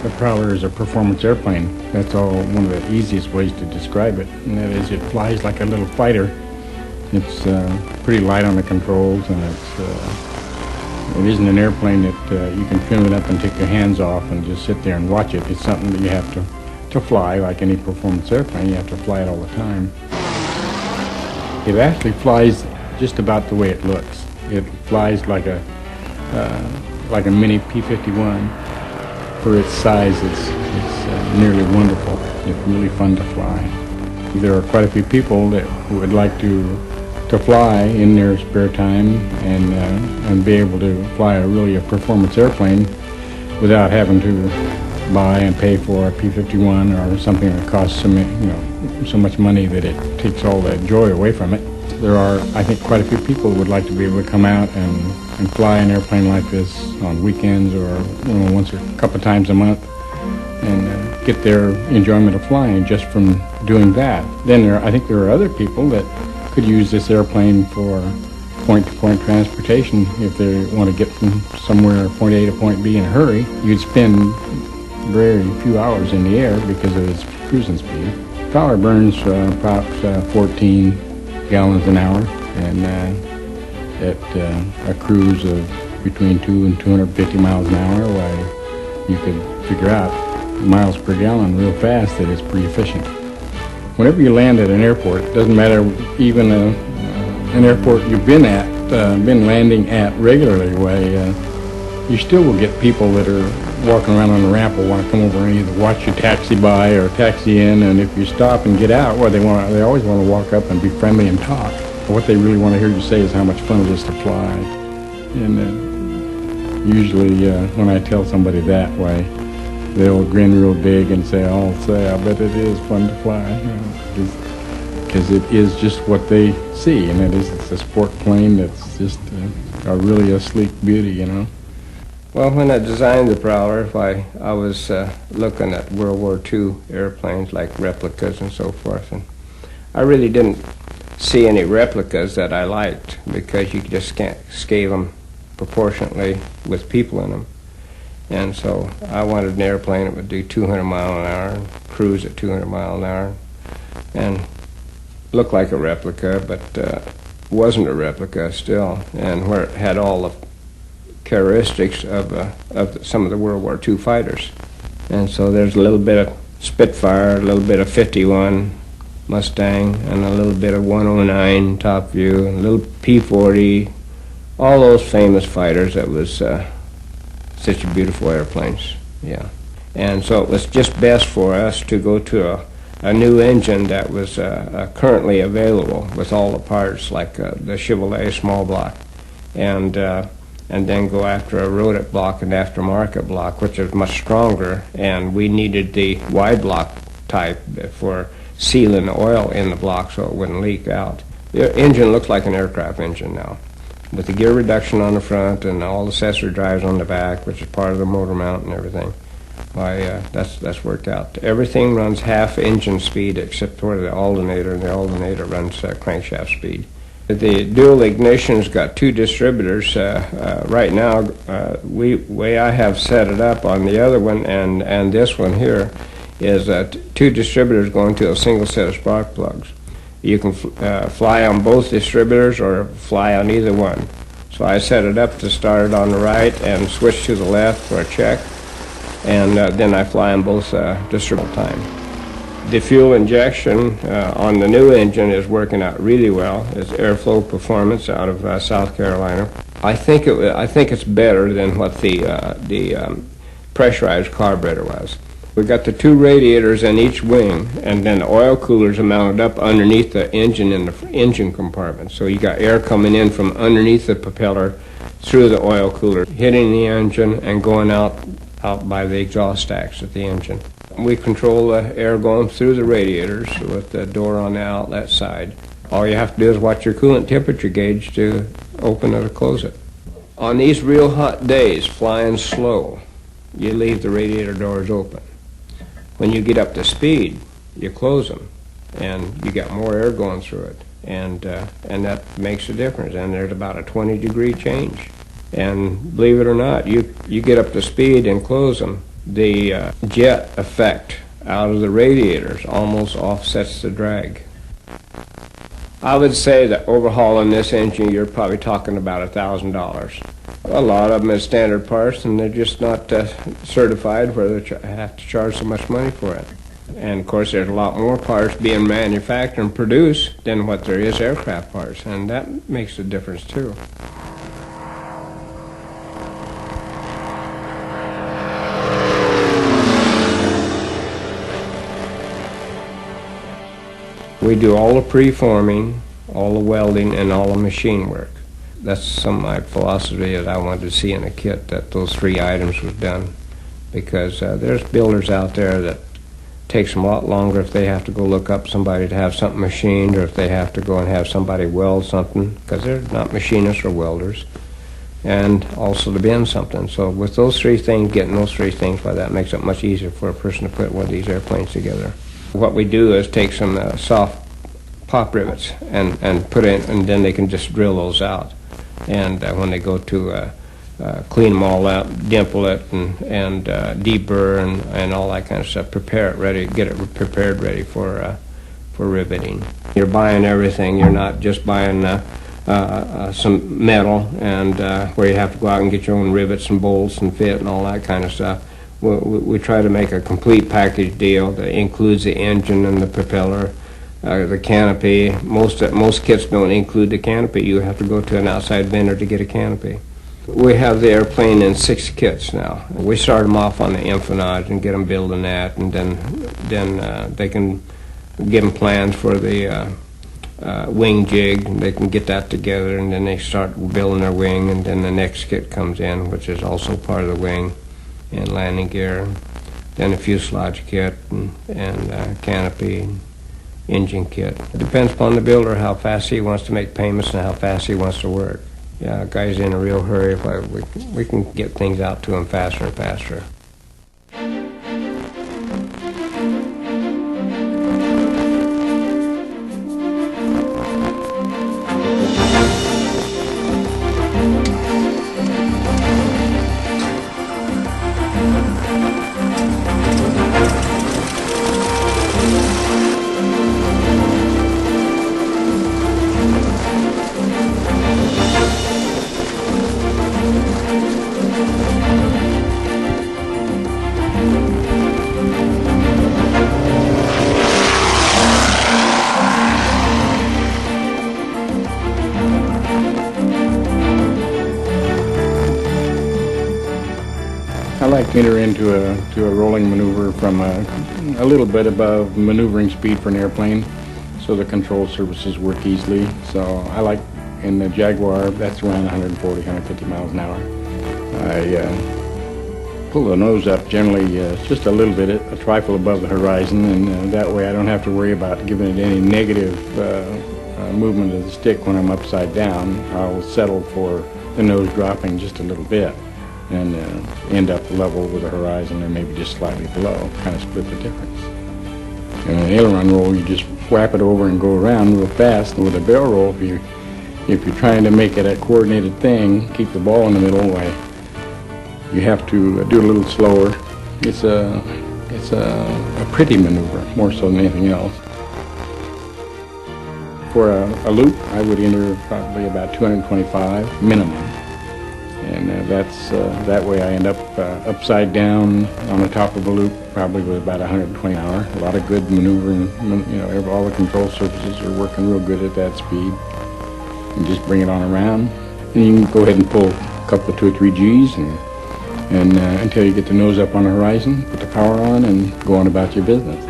The Prowler is a performance airplane. That's all one of the easiest ways to describe it, and that is it flies like a little fighter. It's pretty light on the controls, and it isn't an airplane that you can trim it up and take your hands off and just sit there and watch it. It's something that you have to fly like any performance airplane. You have to fly it all the time. It actually flies just about the way it looks. It flies like a mini P-51. For its size, it's nearly wonderful. It's really fun to fly. There are quite a few people that would like to fly in their spare time and be able to fly a performance airplane without having to buy and pay for a P-51 or something that costs so much money that it takes all that joy away from it. There are, I think, quite a few people who would like to be able to come out and fly an airplane like this on weekends or once or a couple of times a month and get their enjoyment of flying just from doing that. Then I think there are other people that could use this airplane for point-to-point transportation. If they want to get from somewhere, point A to point B in a hurry, you'd spend very few hours in the air because of its cruising speed. Prowler burns about 14 gallons an hour, and at a cruise of between 2 and 250 miles an hour, you could figure out miles per gallon real fast that it's pretty efficient. Whenever you land at an airport, it doesn't matter, even an airport you've been landing at regularly, you still will get people that are walking around on the ramp will want to come over and either watch you taxi by or taxi in, and if you stop and get out, they always want to walk up and be friendly and talk. What they really want to hear you say is how much fun it is to fly. And usually when I tell somebody that way, they'll grin real big and say, "Oh, I bet it is fun to fly," because it is just what they see, and it's a sport plane that's just really a sleek beauty, Well, when I designed the Prowler, I was looking at World War II airplanes like replicas and so forth, and I really didn't see any replicas that I liked because you just can't scale them proportionately with people in them. And so I wanted an airplane that would do 200 miles an hour and cruise at 200 miles an hour and look like a replica, but wasn't a replica still, and where it had all the characteristics of some of the World War II fighters. And so there's a little bit of Spitfire, a little bit of 51 Mustang, and a little bit of 109 Top View, and a little P-40, all those famous fighters that was such beautiful airplanes, yeah. And so it was just best for us to go to a new engine that was currently available with all the parts, like the Chevrolet small block, and then go after a Rodet block and aftermarket block, which is much stronger, and we needed the wide block type for sealing the oil in the block so it wouldn't leak out. The engine looks like an aircraft engine now, with the gear reduction on the front and all the accessory drives on the back, which is part of the motor mount and everything. That's worked out. Everything runs half engine speed except for the alternator, and the alternator runs crankshaft speed. The dual ignition's got two distributors. Right now, way I have set it up on the other one and this one here is two distributors going to a single set of spark plugs. You can fly on both distributors or fly on either one. So I set it up to start it on the right and switch to the left for a check, and then I fly on both distributors at a time. The fuel injection on the new engine is working out really well. It's airflow performance out of South Carolina. I think it's better than what the pressurized carburetor was. We've got the two radiators in each wing, and then the oil coolers are mounted up underneath the engine in the engine compartment. So you got air coming in from underneath the propeller through the oil cooler, hitting the engine and going out by the exhaust stacks at the engine. We control the air going through the radiators with the door on the outlet side. All you have to do is watch your coolant temperature gauge to open it or close it. On these real hot days, flying slow, you leave the radiator doors open. When you get up to speed, you close them, and you got more air going through it, and that makes a difference. And there's about a 20-degree change. And believe it or not, you get up to speed and close them, the jet effect out of the radiators almost offsets the drag. I would say that overhauling this engine, you're probably talking about $1,000. A lot of them is standard parts, and they're just not certified where they have to charge so much money for it. And of course, there's a lot more parts being manufactured and produced than what there is aircraft parts, and that makes a difference too. We do all the preforming, all the welding, and all the machine work. That's some of my philosophy that I wanted to see in a kit, that those three items was done. Because there's builders out there that takes them a lot longer if they have to go look up somebody to have something machined, or if they have to go and have somebody weld something, because they're not machinists or welders, and also to bend something. So with those three things, getting those three things, by that makes it much easier for a person to put one of these airplanes together. What we do is take some soft pop rivets and put in, and then they can just drill those out. And when they go to clean them all out, dimple it, and deburr and all that kind of stuff, prepare it ready, get it prepared ready for riveting. You're buying everything. You're not just buying some metal and where you have to go out and get your own rivets and bolts and fit and all that kind of stuff. We try to make a complete package deal that includes the engine and the propeller, the canopy. Most kits don't include the canopy. You have to go to an outside vendor to get a canopy. We have the airplane in 6 kits now. We start them off on the empennage and get them building that, and then they can give them plans for the wing jig, and they can get that together, and then they start building their wing, and then the next kit comes in, which is also part of the wing and landing gear, then a fuselage kit and canopy, engine kit. It depends upon the builder how fast he wants to make payments and how fast he wants to work. Yeah, a guy's in a real hurry, we can get things out to him faster and faster. I like to enter into a rolling maneuver from a little bit above maneuvering speed for an airplane, so the control surfaces work easily. So I like, in the Jaguar, that's around 140, 150 miles an hour. I pull the nose up generally just a little bit, a trifle above the horizon, and that way I don't have to worry about giving it any negative movement of the stick when I'm upside down. I'll settle for the nose dropping just a little bit and end up level with the horizon, and maybe just slightly below, kind of split the difference. In an aileron roll, you just whap it over and go around real fast. And with a barrel roll, if you're trying to make it a coordinated thing, keep the ball in the middle, why you have to do it a little slower. It's a pretty maneuver, more so than anything else. For a loop, I would enter probably about 225 minimum. And that way I end up upside down on the top of a loop, probably with about 120 an hour. A lot of good maneuvering, all the control surfaces are working real good at that speed. And just bring it on around, and you can go ahead and pull a couple of 2 or 3 Gs and until you get the nose up on the horizon, put the power on, and go on about your business.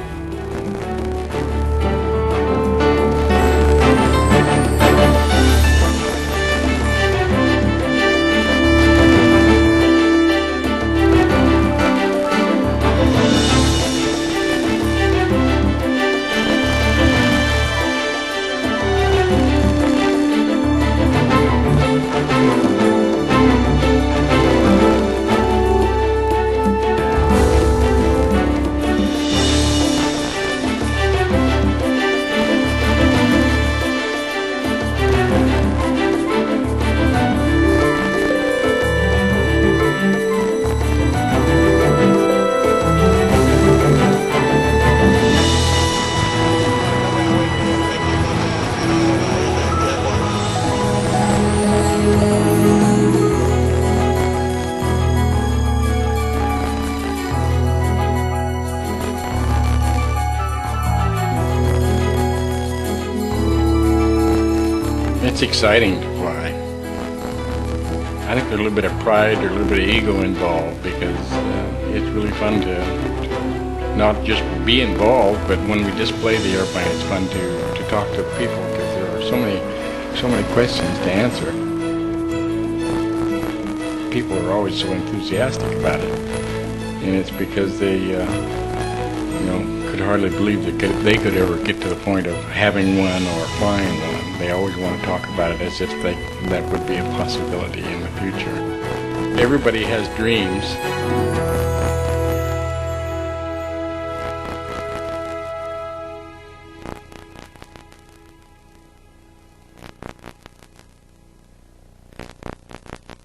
It's exciting to fly. I think there's a little bit of pride or a little bit of ego involved because it's really fun to not just be involved, but when we display the airplane, it's fun to talk to people because there are so many questions to answer. People are always so enthusiastic about it, and it's because they could hardly believe that they could ever get to the point of having one or flying one. They always want to talk about it as if that would be a possibility in the future. Everybody has dreams.